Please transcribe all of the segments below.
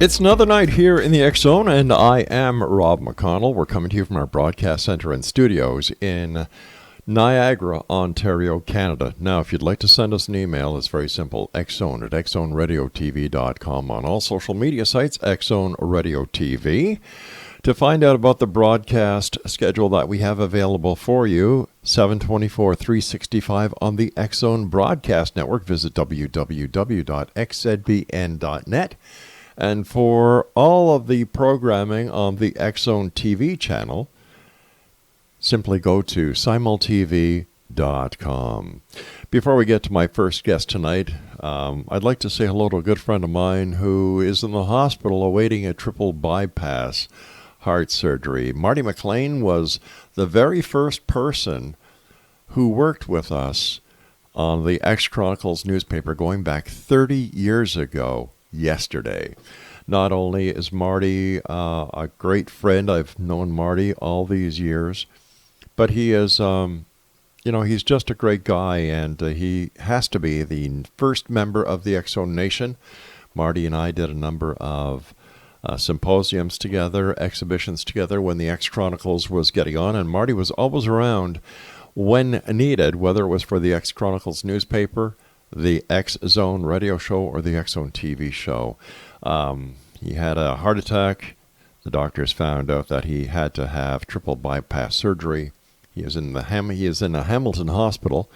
It's another night here in the X Zone, and I am Rob McConnell. We're coming to you from our broadcast center and studios in Niagara, Ontario, Canada. Now, if you'd like to send us an email, it's very simple, xzone at xzoneradiotv.com. On all social media sites, Xzone Radio TV. To find out about the broadcast schedule that we have available for you, 7/24/365 on the X Zone Broadcast Network, visit www.xzbn.net. And for all of the programming on the X Zone TV channel, simply go to simultv.com. Before we get to my first guest tonight, I'd like to say hello to a good friend of mine who is in the hospital awaiting a triple bypass heart surgery. Marty McLean was the very first person who worked with us on the X Chronicles newspaper going back 30 years ago yesterday. Not only is Marty a great friend, I've known Marty all these years, but he is, he's just a great guy, and he has to be the first member of the X Zone Nation. Marty and I did a number of symposiums together, exhibitions together when the X Chronicles was getting on, and Marty was always around when needed, whether it was for the X Chronicles newspaper, the X Zone radio show, or the X Zone TV show. He had a heart attack. The doctors found out that he had to have triple bypass surgery. He is in a Hamilton hospital,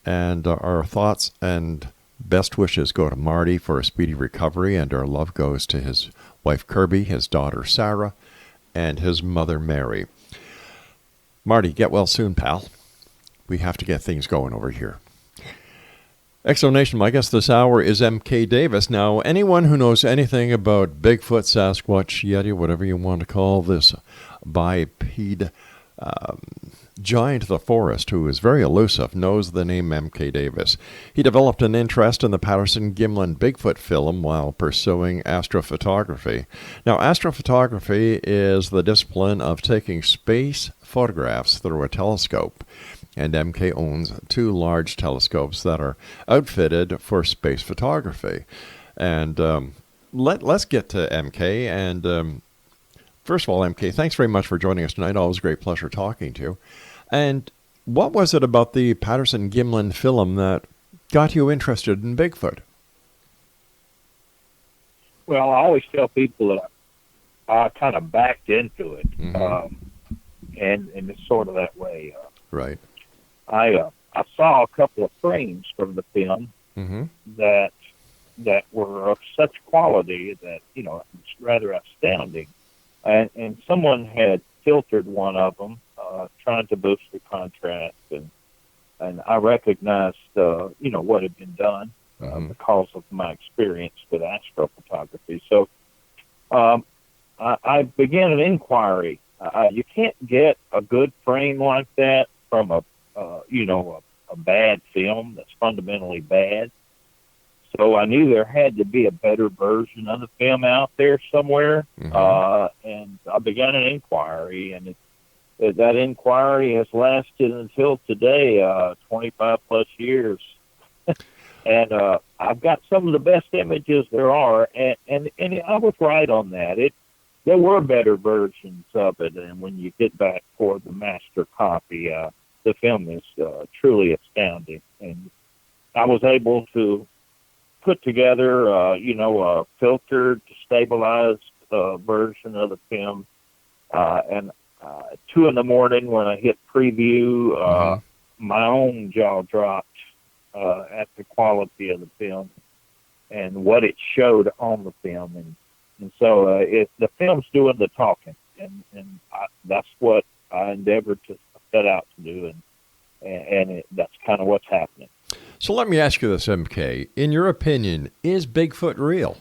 and our thoughts and best wishes go to Marty for a speedy recovery, and our love goes to his wife Kirby, his daughter Sarah, and his mother Mary. Marty, get well soon, pal. We have to get things going over here. X Zone Nation, my guest this hour is M.K. Davis. Now, anyone who knows anything about Bigfoot, Sasquatch, Yeti, whatever you want to call this biped giant of the forest who is very elusive knows the name M.K. Davis. He developed an interest in the Patterson-Gimlin Bigfoot film while pursuing astrophotography. Now, astrophotography is the discipline of taking space photographs through a telescope. And MK owns two large telescopes that are outfitted for space photography. And let's get to MK. And first of all, MK, thanks very much for joining us tonight. Always a great pleasure talking to you. And what was it about the Patterson-Gimlin film that got you interested in Bigfoot? Well, I always tell people that I kind of backed into it, and it's sort of that way. Right. I saw a couple of frames from the film that were of such quality that it's rather astounding, and someone had filtered one of them, trying to boost the contrast, and I recognized what had been done because of my experience with astrophotography. So I began an inquiry. You can't get a good frame like that from a bad film that's fundamentally bad. So I knew there had to be a better version of the film out there somewhere, and I began an inquiry, and that inquiry has lasted until today, 25 plus years. And I've got some of the best images there are, and I was right on that. There were better versions of it, and when you get back for the master copy, the film is truly astounding. And I was able to put together, a filtered, stabilized version of the film. And 2 a.m. when I hit preview, my own jaw dropped at the quality of the film and what it showed on the film. And so the film's doing the talking, and that's what I endeavored to set out to do, and that's kind of what's happening. So let me ask you this, MK. In your opinion, is Bigfoot real?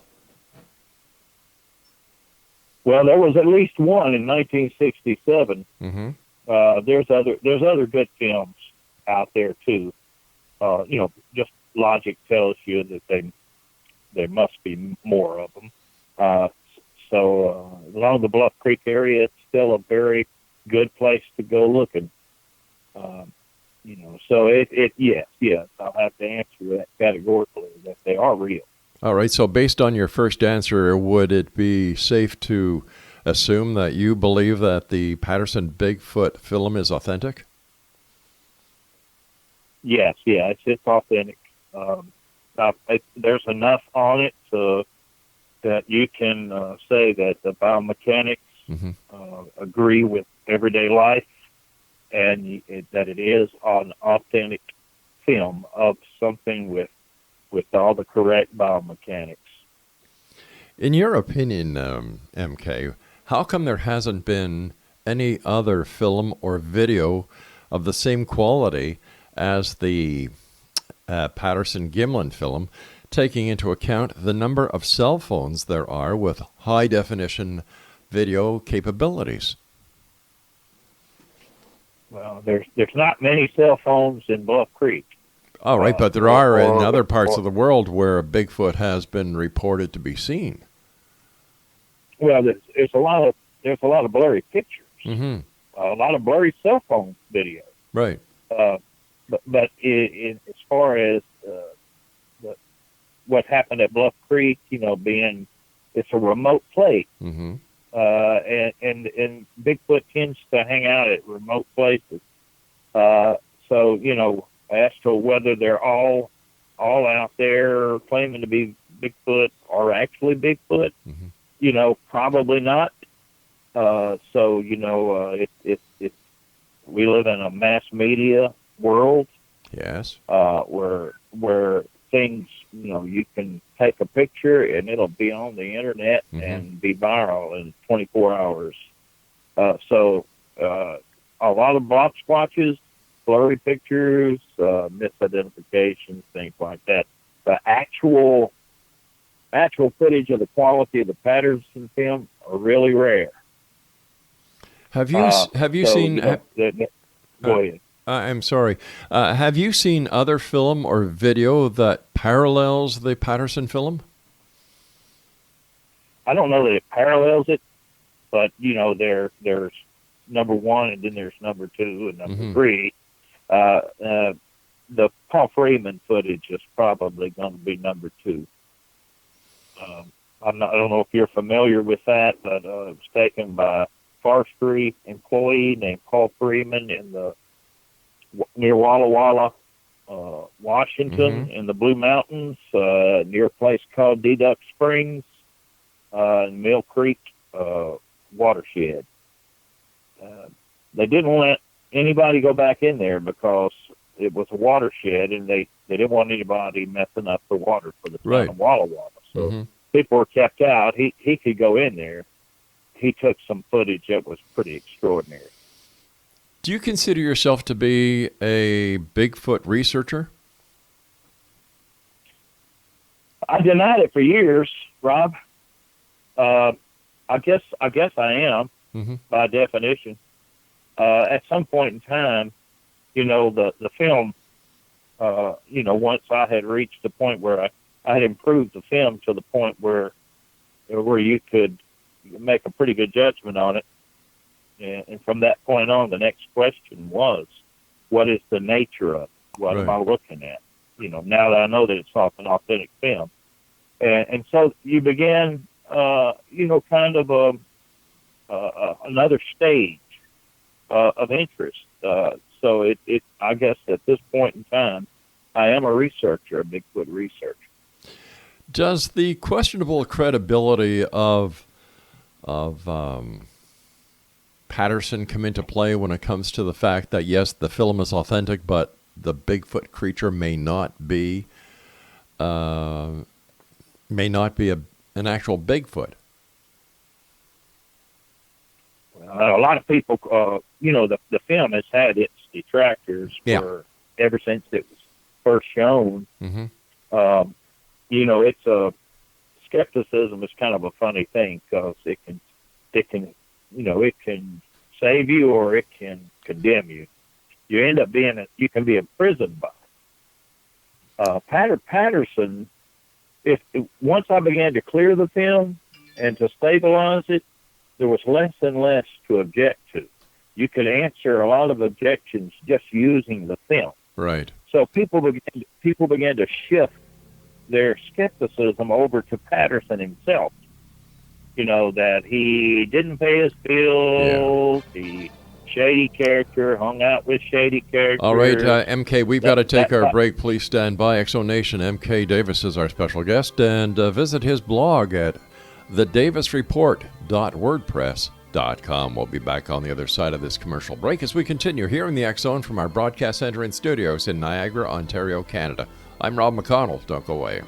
Well, there was at least one in 1967. There's other good films out there too. Just logic tells you that there must be more of them. So along the Bluff Creek area, it's still a very good place to go looking. So yes, I'll have to answer that categorically that they are real. All right, so based on your first answer, would it be safe to assume that you believe that the Patterson Bigfoot film is authentic? Yes, yeah, it's authentic. There's enough on it that you can say that the biomechanics Mm-hmm. agree with everyday life, and that it is an authentic film of something with all the correct biomechanics. In your opinion, MK, how come there hasn't been any other film or video of the same quality as the Patterson-Gimlin film, taking into account the number of cell phones there are with high-definition video capabilities? Well, there's not many cell phones in Bluff Creek. All right, but there or, are in or, other parts or of the world where Bigfoot has been reported to be seen. well, there's a lot of blurry pictures, Mm-hmm. a lot of blurry cell phone video. Right. But as far as what happened at Bluff Creek, being it's a remote place, Mm-hmm. and Bigfoot tends to hang out at remote places. So as to whether they're all out there claiming to be Bigfoot or actually Bigfoot, Mm-hmm. Probably not. So we live in a mass media world, Yes. where things, you can take a picture and it'll be on the internet Mm-hmm. and be viral in 24 hours. So a lot of block squatches, blurry pictures, misidentifications, things like that. The actual footage of the quality of the Patterson film are really rare. Have you seen? Go ahead. I'm sorry. Have you seen other film or video that parallels the Patterson film? I don't know that it parallels it, but there's number one, and then there's number two and number Mm-hmm. three. The Paul Freeman footage is probably going to be number two. I don't know if you're familiar with that, but it was taken by a forestry employee named Paul Freeman near Walla Walla, Washington, Mm-hmm. in the Blue Mountains, near a place called Deduck Springs, Mill Creek watershed. They didn't let anybody go back in there because it was a watershed, and they didn't want anybody messing up the water for the town of Walla Walla. So Mm-hmm. people were kept out. He could go in there. He took some footage that was pretty extraordinary. Do you consider yourself to be a Bigfoot researcher? I denied it for years, Rob. I guess I am, Mm-hmm. by definition. At some point in time, the film, once I had reached the point where I had improved the film to the point where you could make a pretty good judgment on it. And from that point on, the next question was, what is the nature of it? What am I looking at? Now that I know that it's not an authentic film. And so you began, kind of another stage of interest. So I guess at this point in time, I am a researcher, a Bigfoot researcher. Does the questionable credibility of Patterson come into play when it comes to the fact that, yes, the film is authentic, but the Bigfoot creature may not be an actual Bigfoot? A lot of people, the film has had its detractors ever since it was first shown. Mm-hmm. It's skepticism is kind of a funny thing because it can save you or it can condemn you. You end up you can be imprisoned by it. Patterson. Once I began to clear the film and to stabilize it, there was less and less to object to. You could answer a lot of objections just using the film. Right. So people began to shift their skepticism over to Patterson himself. That he didn't pay his bills, he shady character, hung out with shady characters. All right, MK, we've got to take our break. Please stand by. Exonation, MK Davis is our special guest, and visit his blog at thedavisreport.wordpress.com. We'll be back on the other side of this commercial break as we continue here in the X Zone from our broadcast center and studios in Niagara, Ontario, Canada. I'm Rob McConnell. Don't go away.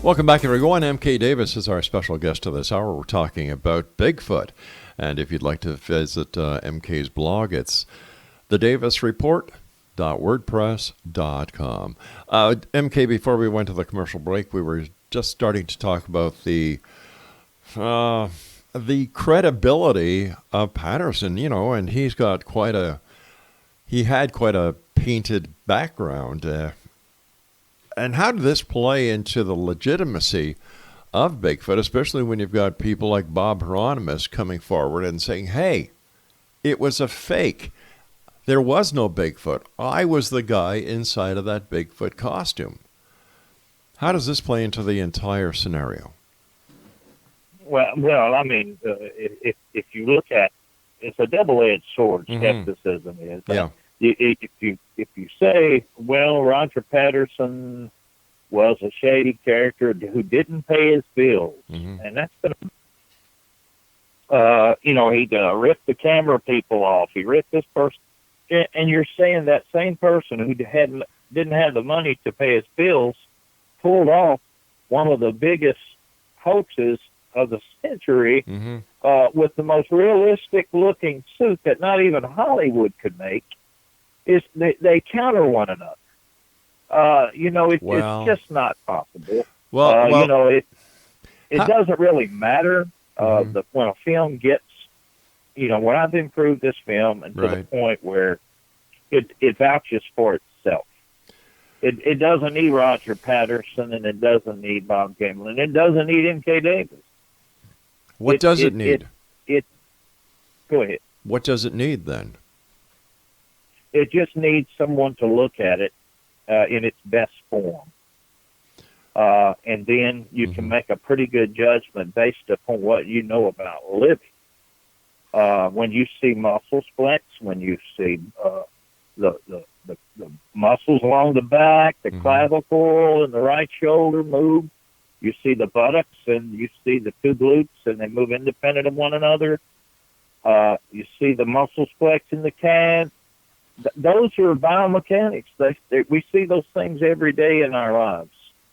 Welcome back, everyone. MK Davis is our special guest of this hour. We're talking about Bigfoot. And if you'd like to visit MK's blog, it's thedavisreport.wordpress.com. MK, before we went to the commercial break, we were just starting to talk about the credibility of Patterson, and he had quite a painted background. And how did this play into the legitimacy of Bigfoot, especially when you've got people like Bob Hieronymus coming forward and saying, hey, it was a fake. There was no Bigfoot. I was the guy inside of that Bigfoot costume. How does this play into the entire scenario? Well, I mean, if you look at, it's a double-edged sword, skepticism is. Yeah. If you say, well, Roger Patterson was a shady character who didn't pay his bills, and that's been, he ripped the camera people off. He ripped this person, and you're saying that same person who didn't have the money to pay his bills pulled off one of the biggest hoaxes of the century with the most realistic-looking suit that not even Hollywood could make. They counter one another. It's just not possible. It doesn't really matter when a film gets, when I've improved this film and to the point where it vouches for itself. It doesn't need Roger Patterson, and it doesn't need Bob Gimlin. It doesn't need M.K. Davis. What does it need? Go ahead. What does it need then? It just needs someone to look at it in its best form. And then you can make a pretty good judgment based upon what you know about living. When you see muscles flex, when you see the muscles along the back, the clavicle and the right shoulder move, you see the buttocks and you see the two glutes and they move independent of one another. You see the muscles flex in the calves. Those are biomechanics. We see those things every day in our lives.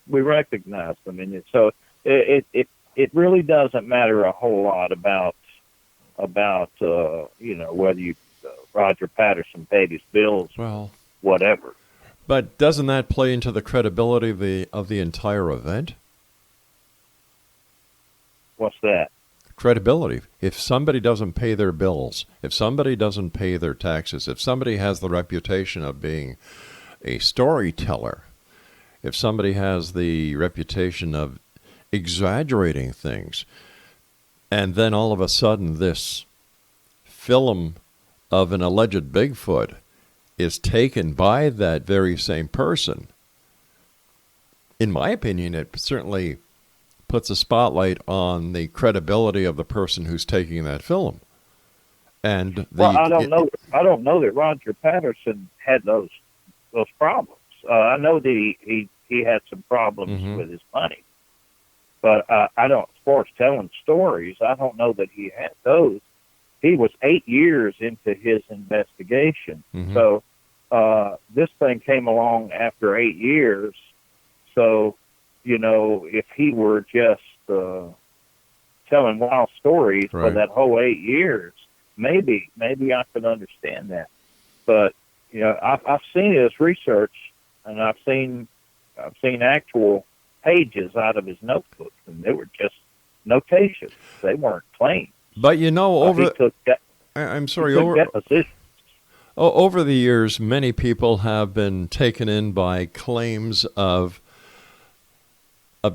We recognize them, and so it really doesn't matter a whole lot about whether Roger Patterson paid his bills, whatever. But doesn't that play into the credibility of the entire event? What's that? Credibility. If somebody doesn't pay their bills, if somebody doesn't pay their taxes, if somebody has the reputation of being a storyteller, if somebody has the reputation of exaggerating things, and then all of a sudden this film of an alleged Bigfoot is taken by that very same person, in my opinion, it certainly puts a spotlight on the credibility of the person who's taking that film. And I don't know that Roger Patterson had those problems. I know that he had some problems with his money, but I don't. As far as telling stories, I don't know that he had those. He was 8 years into his investigation, so this thing came along after 8 years. So, if he were just telling wild stories for that whole 8 years, maybe I could understand that. But I've seen his research, and I've seen actual pages out of his notebook, and they were just notations. They weren't claims. But He took that. I'm He sorry, took depositions. over the years, many people have been taken in by claims of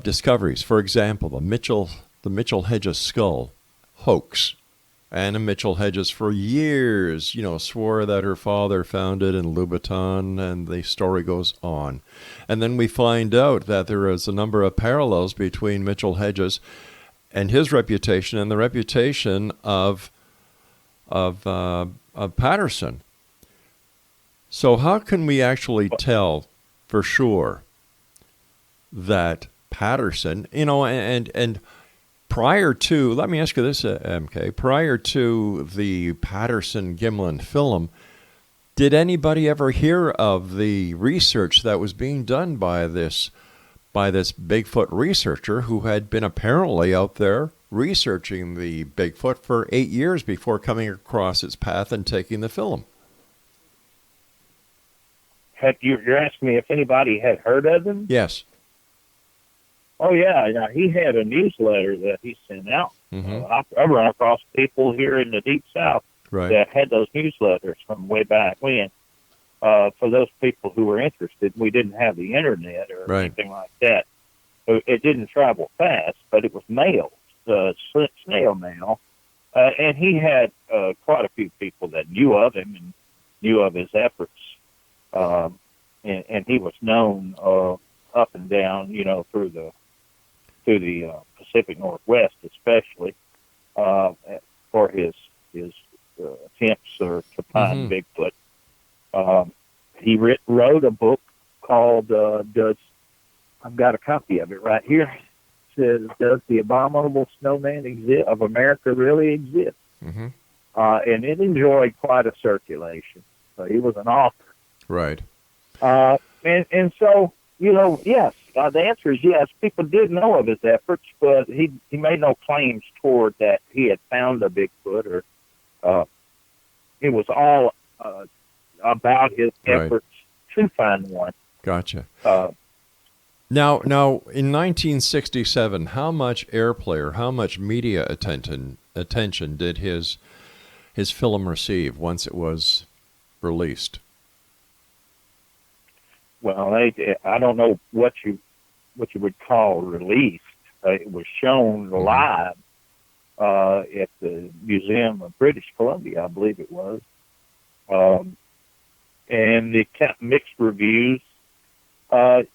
discoveries. For example, the Mitchell Hedges skull hoax. Anna Mitchell Hedges for years, swore that her father found it in Louboutin, and the story goes on. And then we find out that there is a number of parallels between Mitchell Hedges and his reputation and the reputation of Patterson. So how can we actually tell for sure that Patterson, and prior to, let me ask you this, MK, prior to the Patterson-Gimlin film, did anybody ever hear of the research that was being done by this Bigfoot researcher who had been apparently out there researching the Bigfoot for 8 years before coming across its path and taking the film? You're asking me if anybody had heard of him? Yes. Oh, yeah. He had a newsletter that he sent out. Mm-hmm. I run across people here in the Deep South that had those newsletters from way back when. For those people who were interested, we didn't have the internet or anything like that. So it didn't travel fast, but it was mailed, snail mail. And he had quite a few people that knew of him and knew of his efforts. And he was known up and down, through the Pacific Northwest, especially for his attempts to find Bigfoot. He wrote a book called I've got a copy of it right here. It says, "Does the Abominable Snowman of America really exist?" Mm-hmm. And it enjoyed quite a circulation. He was an author. Right. And so, yes, the answer is yes. People did know of his efforts, but he made no claims toward that he had found a Bigfoot, or it was all about his efforts to find one. Gotcha. Now, in 1967, how much airplay or how much media attention did his film receive once it was released? Well, I don't know what you would call released. It was shown live at the Museum of British Columbia, I believe it was, and it got mixed reviews. The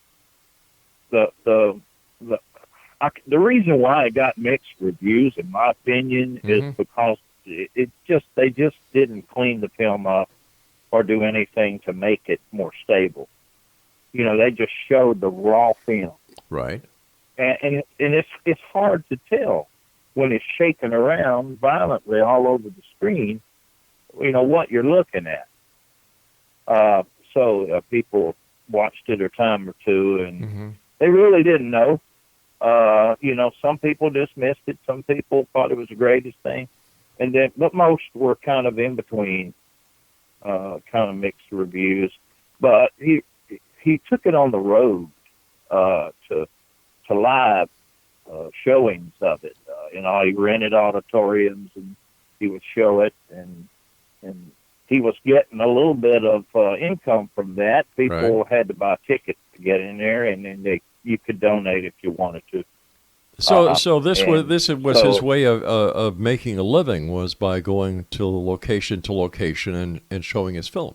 reason why it got mixed reviews, in my opinion, is because they just didn't clean the film up or do anything to make it more stable. They just showed the raw film. Right. And it's hard to tell when it's shaking around violently all over the screen, what you're looking at. So people watched it a time or two, and they really didn't know. Some people dismissed it. Some people thought it was the greatest thing. But most were kind of in between, kind of mixed reviews. But he took it on the road to live showings of it. He rented auditoriums, and he would show it, and he was getting a little bit of income from that. People had to buy tickets to get in there, and then you could donate if you wanted to. So this was his way of making a living, was by going to location and showing his film.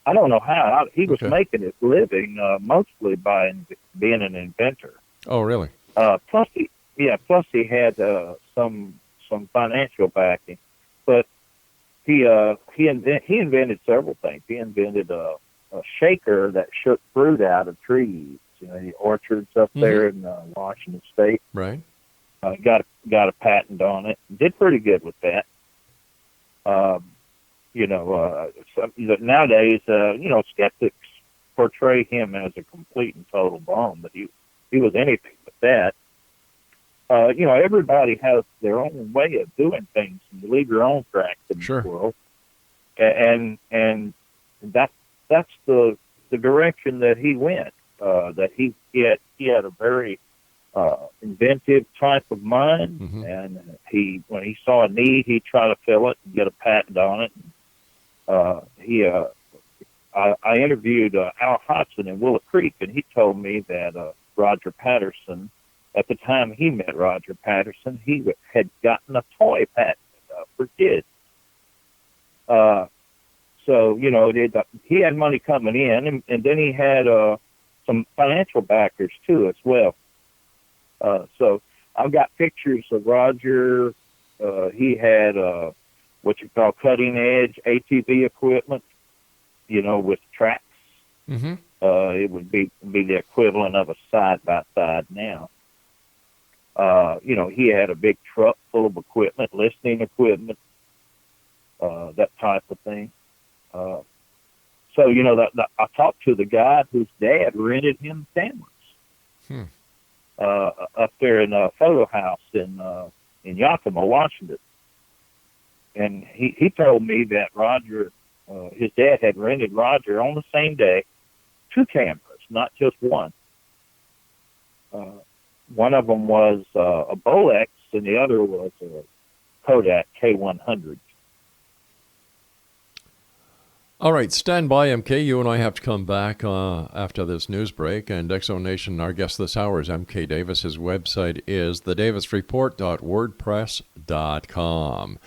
I don't know how. He was making his living mostly by being an inventor. Oh, really? Plus he had some financial backing, but he invented several things. He invented a shaker that shook fruit out of trees. The orchards up there in Washington State. Right. Got a patent on it. Did pretty good with that. Nowadays, skeptics portray him as a complete and total bum, but he was anything but that. Everybody has their own way of doing things, and you leave your own tracks in the world. and that's the direction that he went. That he had a very inventive type of mind, Mm-hmm. and when he saw a need, he'd try to fill it and get a patent on it. I interviewed Al Hodgson in Willow Creek, and he told me that Roger Patterson, at the time he met Roger Patterson, he had gotten a toy patent for kids. So, he had money coming in, and then he had some financial backers, too, as well. So I've got pictures of Roger. He had what you call cutting-edge ATV equipment, with tracks. Mm-hmm. It would be the equivalent of a side-by-side now. He had a big truck full of equipment, listening equipment, that type of thing. So, I talked to the guy whose dad rented him cameras up there in a photo house in Yakima, Washington. And he told me that Roger, his dad had rented Roger on the same day 2 cameras, not just one. One of them was a Bolex, and the other was a Kodak K100. All right, stand by, MK. You and I have to come back after this news break. And Exo Nation, our guest this hour is MK Davis. His website is thedavisreport.wordpress.com.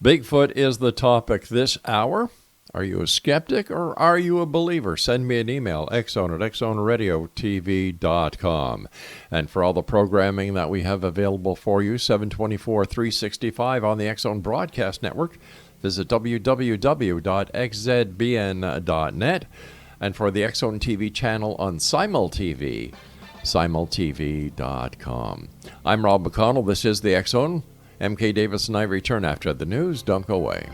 Bigfoot is the topic this hour. Are you a skeptic or are you a believer? Send me an email, exxon@exxonradiotv.com. And for all the programming that we have available for you, 724-365 on the Exxon Broadcast Network, visit www.xzbn.net. And for the Exxon TV channel on SimulTV, simultv.com. I'm Rob McConnell. This is the Exxon. MK Davis and I return after the news. Don't go away.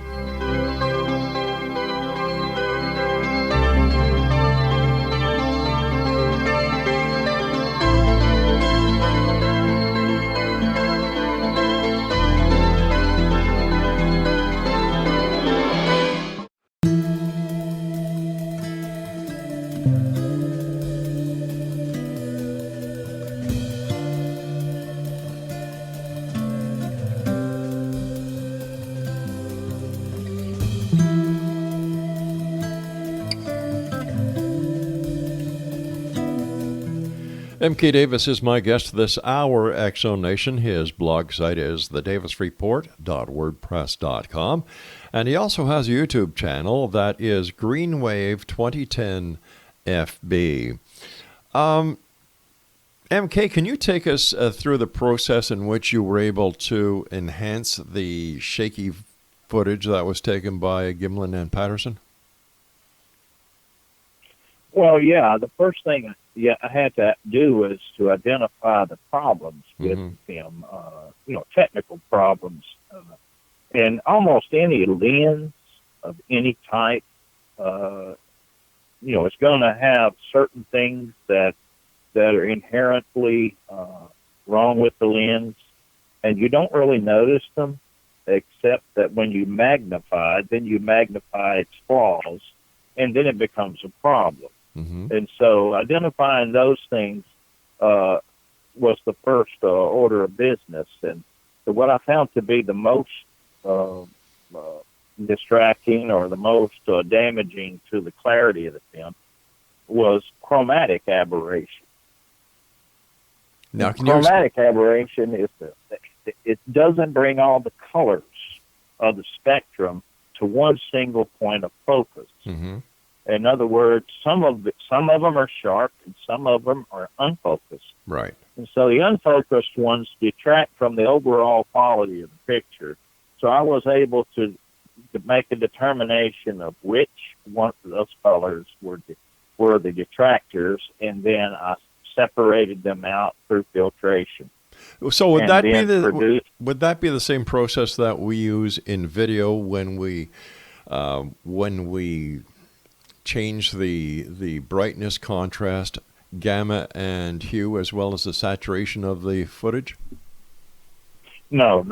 MK Davis is my guest this hour, Exo Nation. His blog site is thedavisreport.wordpress.com. And he also has a YouTube channel that is Greenwave 2010 FB. MK, can you take us through the process in which you were able to enhance the shaky footage that was taken by Gimlin and Patterson? Well, yeah, the first thing I had to do was to identify the problems with them, technical problems. And almost any lens of any type, it's going to have certain things that are inherently wrong with the lens, and you don't really notice them, except that when you magnify its flaws, and then it becomes a problem. Mm-hmm. And so identifying those things was the first order of business. And so what I found to be the most distracting or the most damaging to the clarity of the film was chromatic aberration. Now, chromatic aberration is it doesn't bring all the colors of the spectrum to one single point of focus. Mm-hmm. In other words, some of them are sharp and some of them are unfocused. Right. And so the unfocused ones detract from the overall quality of the picture. So I was able to make a determination of which one of those colors were the detractors, and then I separated them out through filtration. So would that be the same process that we use in video when we change the brightness, contrast, gamma, and hue, as well as the saturation of the footage? No.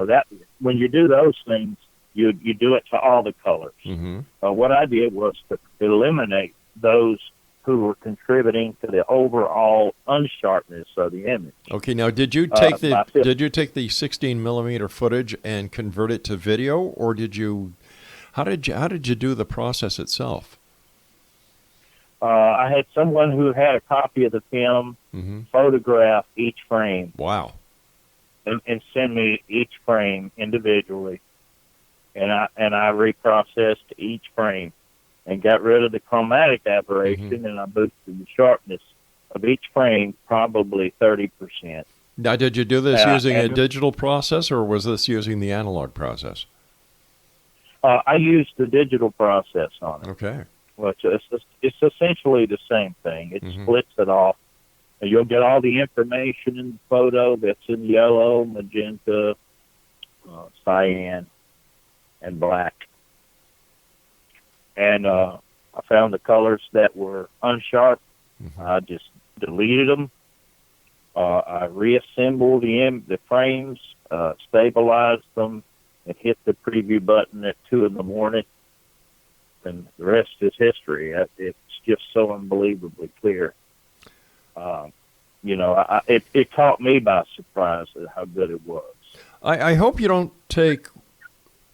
That when you do those things, You do it to all the colors. Mm-hmm. What I did was to eliminate those who were contributing to the overall unsharpness of the image. Okay, now did you take the 16 millimeter footage and convert it to video, or how did you do the process itself? I had someone who had a copy of the film photograph each frame. Wow. And send me each frame individually, and I reprocessed each frame and got rid of the chromatic aberration, and I boosted the sharpness of each frame probably 30%. Now, did you do this using a digital process, or was this using the analog process? I used the digital process on it. Okay. Well, it's essentially the same thing. It splits it off. And you'll get all the information in the photo that's in yellow, magenta, cyan, and black. And I found the colors that were unsharp. I just deleted them. I reassembled the frames, stabilized them, and hit the preview button at 2 in the morning. And the rest is history. It's just so unbelievably clear. It caught me by surprise at how good it was. I hope you don't take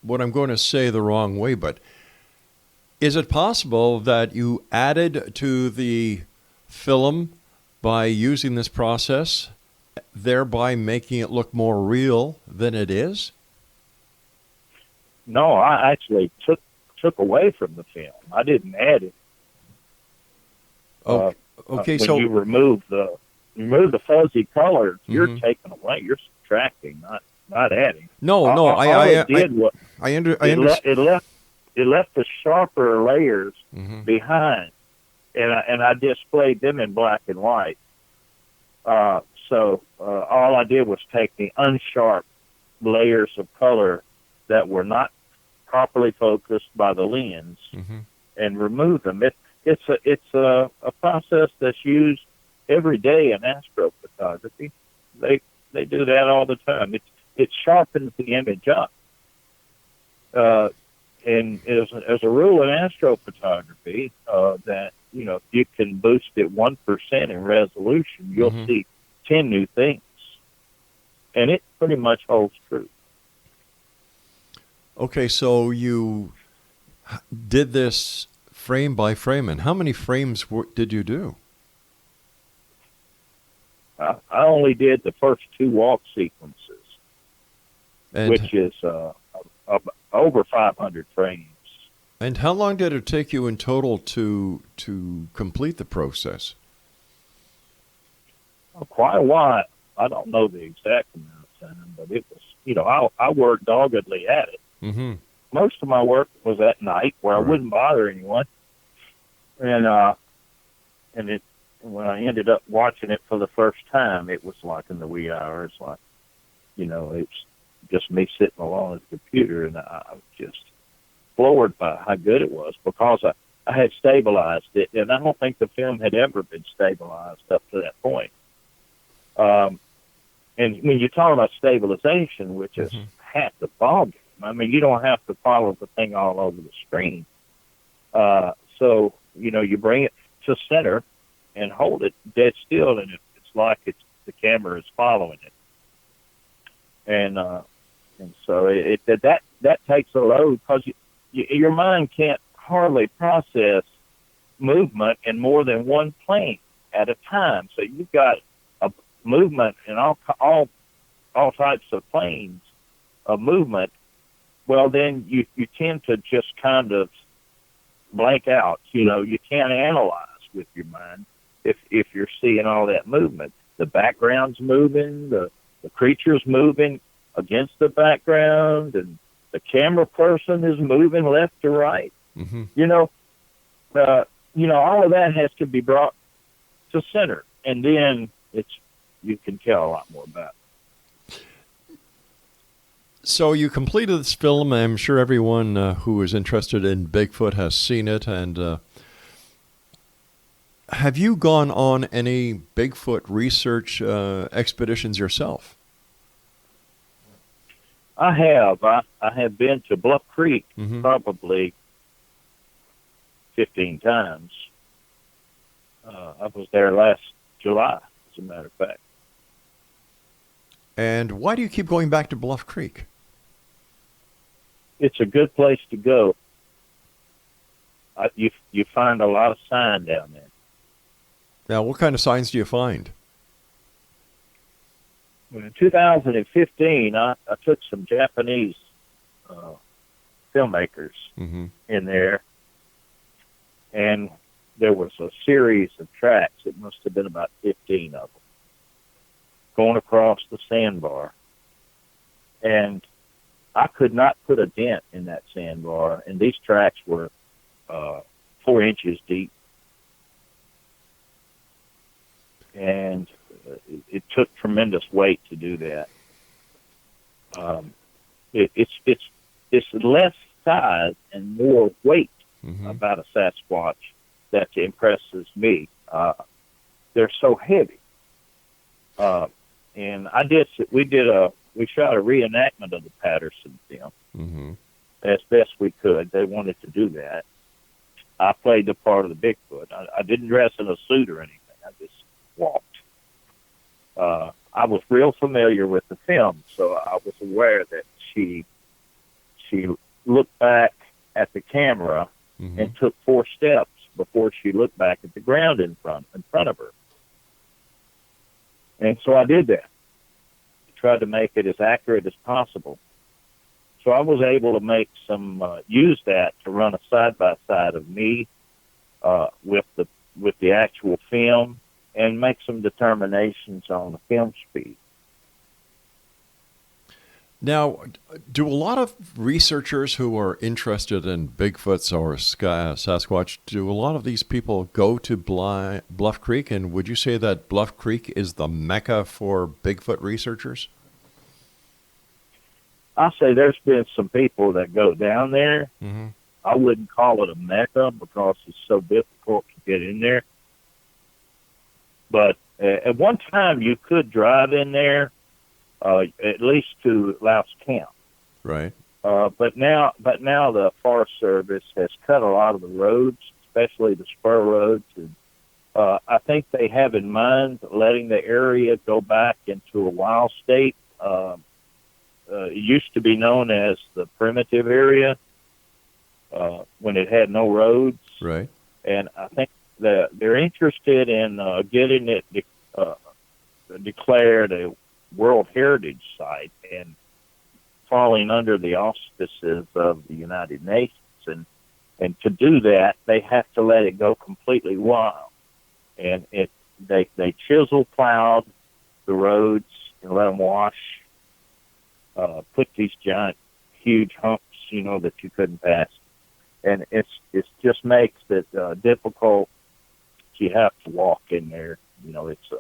what I'm going to say the wrong way, but is it possible that you added to the film by using this process, thereby making it look more real than it is? No, I actually took away from the film. I didn't add it. Okay, so when you remove the fuzzy colors, you're taking away. You're subtracting, not adding. It left the sharper layers behind, and I displayed them in black and white. So all I did was take the unsharp layers of color that were not properly focused by the lens and remove them. It's a process that's used every day in astrophotography. They do that all the time. It sharpens the image up. And as a rule in astrophotography, that if you can boost it 1% in resolution, you'll see 10 new things, and it pretty much holds true. Okay, so you did this frame by frame, and how many frames did you do? I only did the first 2 walk sequences, which is over 500 frames. And how long did it take you in total to complete the process? Quite a while. I don't know the exact amount of time, but it was, I worked doggedly at it. Most of my work was at night where I wouldn't bother anyone. And when I ended up watching it for the first time, it was like in the wee hours, it's just me sitting alone at the computer, and I was just floored by how good it was because I had stabilized it, and I don't think the film had ever been stabilized up to that point. And when you talk about stabilization, which is half the ballgame, I mean, you don't have to follow the thing all over the screen. So, you bring it to center and hold it dead still, and it's like the camera is following it. And so that takes a load because your mind can't hardly process movement in more than one plane at a time. So you've got a movement in all types of planes of movement. Well, then you tend to just kind of blank out. You can't analyze with your mind if you're seeing all that movement. The background's moving, the creature's moving against the background, and the camera person is moving left to right. All of that has to be brought to center, and then you can tell a lot more about it. So you completed this film. I'm sure everyone who is interested in Bigfoot has seen it. And have you gone on any Bigfoot research expeditions yourself? I have. I have been to Bluff Creek Mm-hmm. probably 15 times. I was there last July, as a matter of fact. And why do you keep going back to Bluff Creek? It's a good place to go. You find a lot of sign down there. Now, what kind of signs do you find? In 2015, I took some Japanese filmmakers Mm-hmm. in there, and there was a series of tracks. It must have been about 15 of them going across the sandbar, and I could not put a dent in that sandbar, and these tracks were 4 inches deep, and it took tremendous weight to do that. It's less size and more weight Mm-hmm. about a Sasquatch that impresses me. They're so heavy. And we shot a reenactment of the Patterson film Mm-hmm. as best we could. They wanted to do that. I played the part of the Bigfoot. I didn't dress in a suit or anything. I just walked. I was real familiar with the film, so I was aware that she looked back at the camera Mm-hmm. and took 4 steps before she looked back at the ground in front of her. And so I did that. I tried to make it as accurate as possible. So I was able to use that to run a side-by-side of me with the actual film and make some determinations on the film speed. Now, do a lot of researchers who are interested in Bigfoots or Sasquatch, do a lot of these people go to Bluff Creek? And would you say that Bluff Creek is the mecca for Bigfoot researchers? I say there's been some people that go down there. Mm-hmm. I wouldn't call it a mecca because it's so difficult to get in there. But at one time you could drive in there, at least to Louse Camp. Right. But now the Forest Service has cut a lot of the roads, especially the spur roads, and I think they have in mind letting the area go back into a wild state. It used to be known as the primitive area when it had no roads. Right. And I think that they're interested in getting it declared a World Heritage Site and falling under the auspices of the United Nations. And to do that, they have to let it go completely wild. And they chisel plowed the roads and let them wash, put these giant, huge humps, that you couldn't pass. And it just makes it difficult. You have to walk in there. It's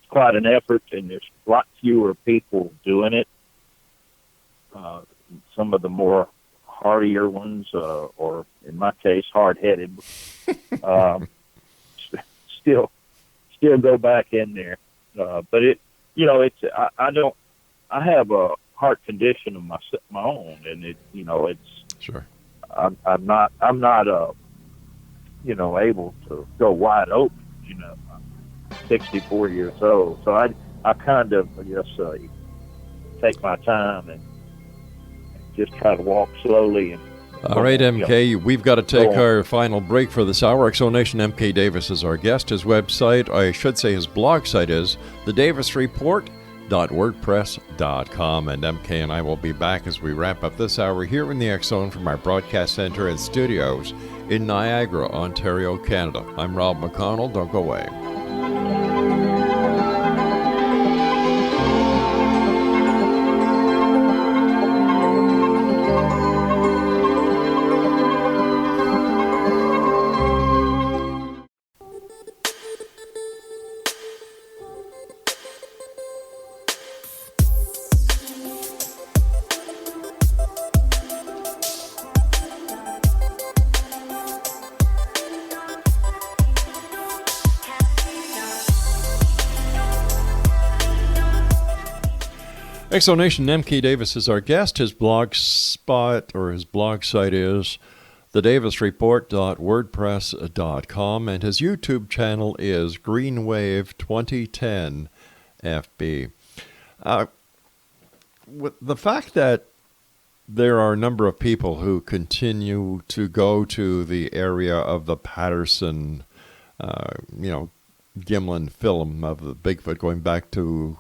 quite an effort, and there's a lot fewer people doing it. Some of the more hardier ones, or in my case, hard-headed, still go back in there. But I have a heart condition of my own, and it's Sure. I'm not able to go wide open. I'm 64 years old, so I kind of just take my time and just try to walk slowly. All right, MK, we've got to take our final break for this hour. Exonation MK Davis is our guest. His website, I should say his blog site, is thedavisreport.wordpress.com. And MK and I will be back as we wrap up this hour here in the X Zone from our broadcast center and studios in Niagara, Ontario, Canada. I'm Rob McConnell. Don't go away. Exonation MK Davis is our guest. His blog spot or his blog site is thedavisreport.wordpress.com, and his YouTube channel is Greenwave 2010 FB. With the fact that there are a number of people who continue to go to the area of the Patterson, Gimlin film of the Bigfoot going back to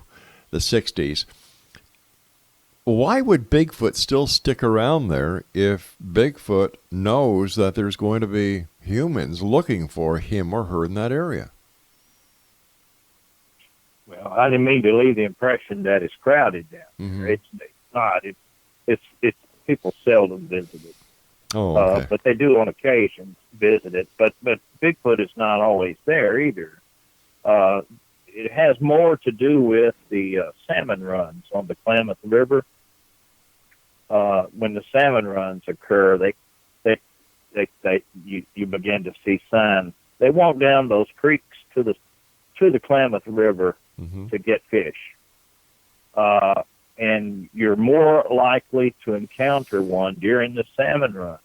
the 60s. Why would Bigfoot still stick around there if Bigfoot knows that there's going to be humans looking for him or her in that area? Well, I didn't mean to leave the impression that it's crowded down there. It's not. It's people seldom visit it. Oh, okay. But they do on occasion visit it. But Bigfoot is not always there either. It has more to do with the salmon runs on the Klamath River. When the salmon runs occur, you begin to see signs. They walk down those creeks to the Klamath River to get fish, and you're more likely to encounter one during the salmon runs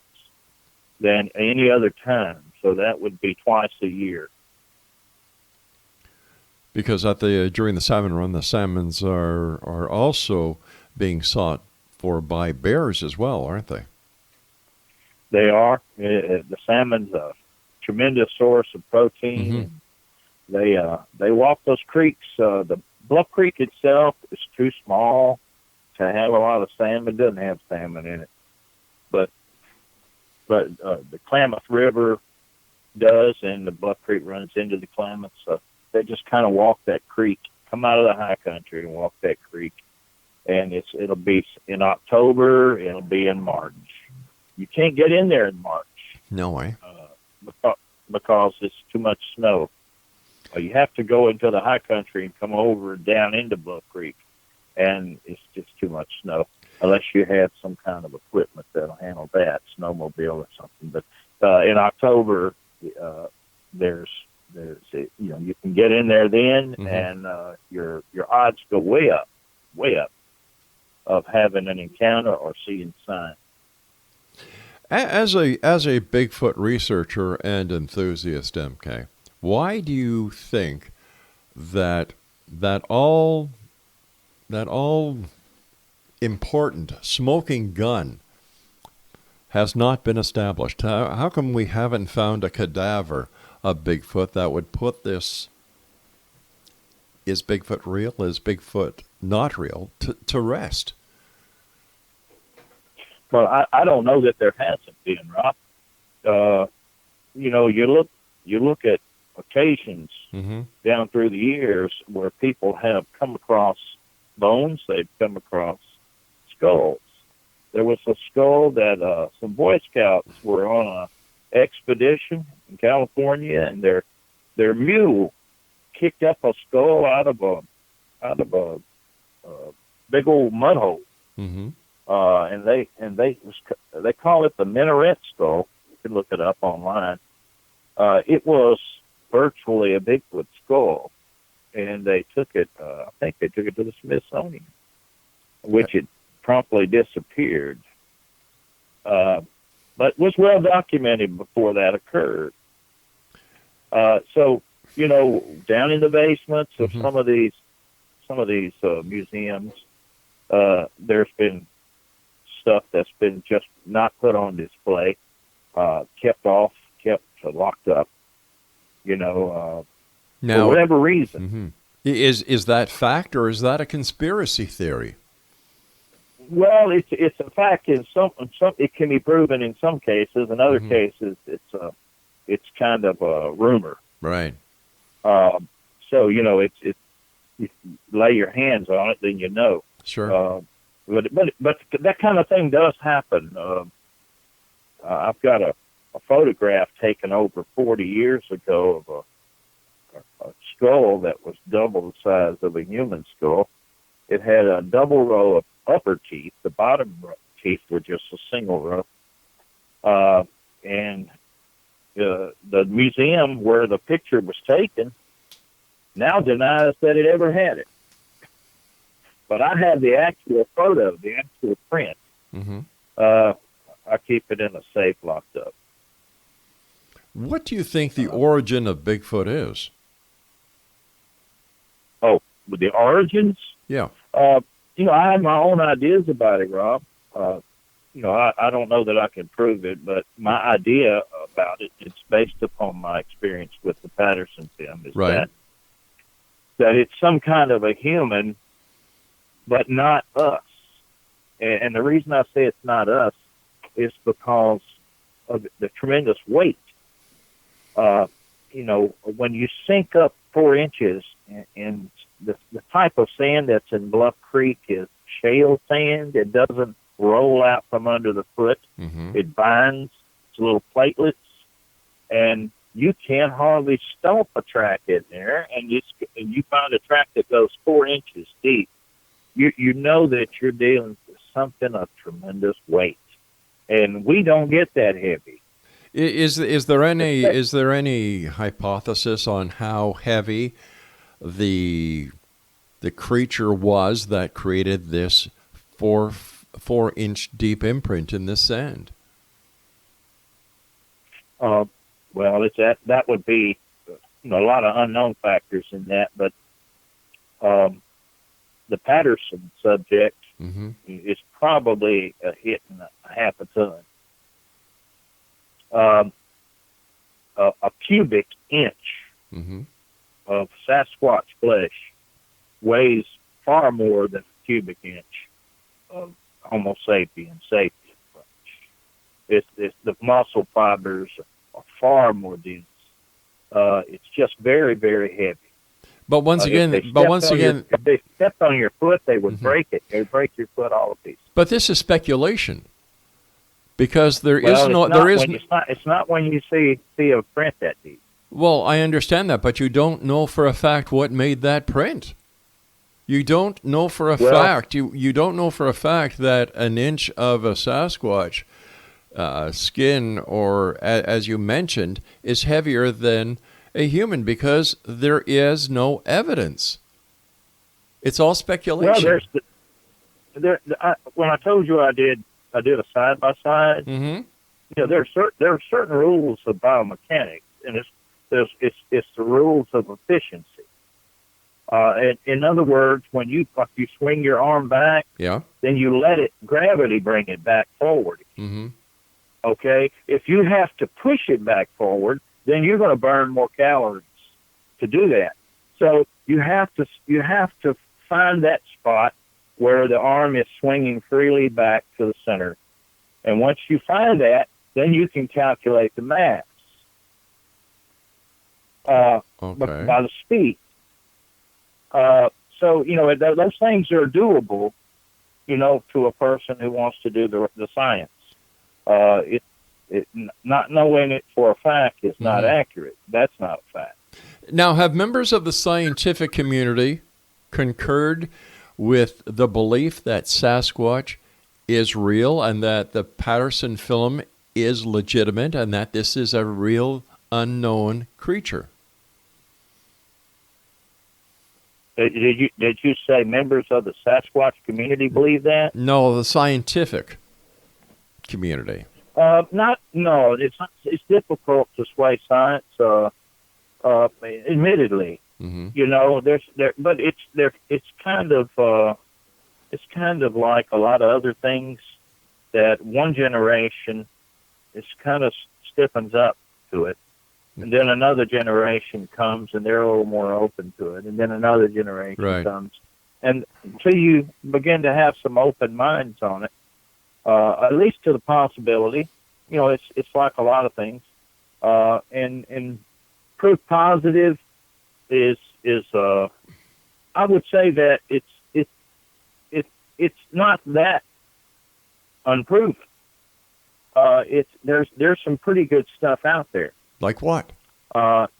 than any other time. So that would be twice a year. Because during the salmon run, the salmons are also being sought for by bears as well, aren't they? They are. The salmon's a tremendous source of protein. They walk those creeks. The Bluff Creek itself is too small to have a lot of salmon. It doesn't have salmon in it, but the Klamath River does, and the Bluff Creek runs into the Klamath. So they just kind of walk that creek, come out of the high country and walk that creek. And it'll be in October. It'll be in March. You can't get in there in March. No way. Because it's too much snow. You have to go into the high country and come over down into Bluff Creek, and it's just too much snow. Unless you have some kind of equipment that'll handle that, snowmobile or something. But in October, there's you can get in there then, and your odds go way up of having an encounter or seeing signs. As a Bigfoot researcher and enthusiast, MK, why do you think that all important smoking gun has not been established? How come we haven't found a cadaver of Bigfoot that would put this, is Bigfoot real, is Bigfoot not real, to rest? Well, I don't know that there hasn't been, Rob. You look at occasions down through the years where people have come across bones, they've come across skulls. There was a skull that some Boy Scouts were on an expedition in California, and their mule kicked up a skull out of a big old mud hole. And they call it the minaret skull. You can look it up online. It was virtually a Bigfoot skull, and they took it. I think they took it to the Smithsonian, which it promptly disappeared. But was well documented before that occurred. So down in the basements of some of these museums, there's been stuff that's been just not put on display, kept locked up, now, for whatever reason. Is that fact, or is that a conspiracy theory? Well, it's a fact in some. It can be proven in some cases. In other cases, it's kind of a rumor. Right. So it's you lay your hands on it, then you know. Sure. But that kind of thing does happen. I've got a photograph taken over 40 years ago of a skull that was double the size of a human skull. It had a double row of upper teeth. The bottom teeth were just a single row. And the museum where the picture was taken now denies that it ever had it. but I have the actual photo, the actual print. Mm-hmm. I keep it in a safe locked up. What do you think the origin of Bigfoot is? Oh, with the origins? Yeah. I have my own ideas about it, Rob. I don't know that I can prove it, but my idea about it, it's based upon my experience with the Patterson film, is Right. that it's some kind of a human, but not us. And the reason I say it's not us is because of the tremendous weight. When you sink up 4 inches, and the type of sand that's in Bluff Creek is shale sand. It doesn't roll out from under the foot. Mm-hmm. It binds. It's little platelets, and you can't hardly stomp a track in there. And you find a track that goes 4 inches deep. You know that you're dealing with something of tremendous weight, and we don't get that heavy. Is there any hypothesis on how heavy the creature was that created this 4-inch deep imprint in the sand? Well, that would be a lot of unknown factors in that, but the Patterson subject Mm-hmm. is probably hitting a half a ton. A cubic inch Mm-hmm. of Sasquatch flesh weighs far more than a cubic inch of Homo sapien flesh. It's the muscle fibers are far more dense. It's just very, very heavy. But once again, if they stepped on your foot, they would Mm-hmm. break it. They'd break your foot all to pieces. but this is speculation because it's not when you see a print that deep. Well, I understand that, but you don't know for a fact what made that print. You don't know for a fact. You don't know for a fact that an inch of a Sasquatch skin, or as you mentioned, is heavier than a human because there is no evidence. It's all speculation. Well, when I told you I did a side by side. Mm-hmm. There are certain rules of biomechanics, and it's the rules of efficiency. In other words, when you swing your arm back, Yeah. then you let gravity bring it back forward. Mm-hmm. Okay? If you have to push it back forward, then you're going to burn more calories to do that. So you have to find that spot where the arm is swinging freely back to the center. And once you find that, then you can calculate the mass by the speed. So, those things are doable, to a person who wants to do the science. Not knowing it for a fact is not accurate. That's not a fact. Now, have members of the scientific community concurred with the belief that Sasquatch is real and that the Patterson film is legitimate and that this is a real unknown creature? Did you say members of the Sasquatch community believe that? No, the scientific community. It's difficult to sway science. Admittedly, but it's kind of like a lot of other things that one generation kind of stiffens up to it. And then another generation comes, and they're a little more open to it. And then another generation comes. And until you begin to have some open minds on it, at least to the possibility, it's like a lot of things. And proof positive is I would say that it's not that unproven. There's some pretty good stuff out there. Like what? Like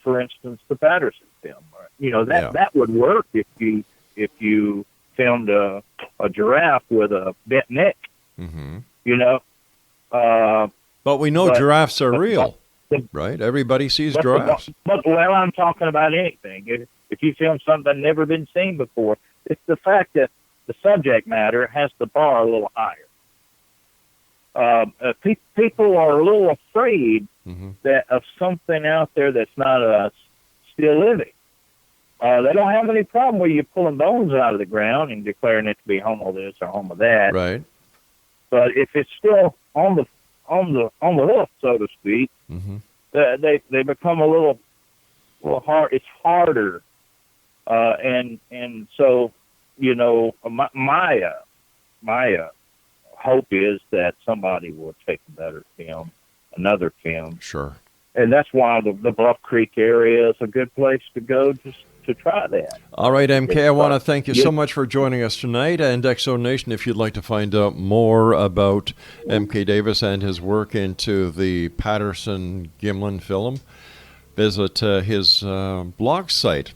for instance, the Patterson film. That would work if you filmed a giraffe with a bent neck. Mm-hmm. But we know giraffes are real, right? Everybody sees giraffes. I'm talking about anything. If you film something never been seen before, it's the fact that the subject matter has the bar a little higher. People are a little afraid that of something out there that's not still living. They don't have any problem with you pulling bones out of the ground and declaring it to be home of this or home of that. Right. But if it's still on the hoof, so to speak, they become a little hard. It's harder, and so my hope is that somebody will take another film. Sure. And that's why the Bluff Creek area is a good place to go just to try that. All right, MK, I want to thank you so much for joining us tonight. And Exo Nation, if you'd like to find out more about MK Davis and his work into the Patterson-Gimlin film, visit his blog site,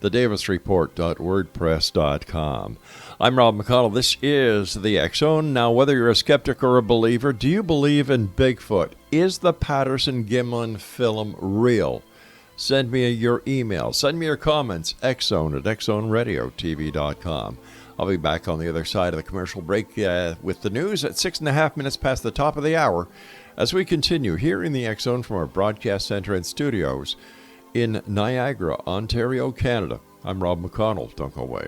thedavisreport.wordpress.com. I'm Rob McConnell. This is the X Zone. Now, whether you're a skeptic or a believer, do you believe in Bigfoot? Is the Patterson-Gimlin film real? Send me your email. Send me your comments. Xzone at xzoneradiotv.com. I'll be back on the other side of the commercial break with the news at 6.5 minutes past the top of the hour as we continue here in the X Zone from our broadcast center and studios in Niagara, Ontario, Canada. I'm Rob McConnell. Don't go away.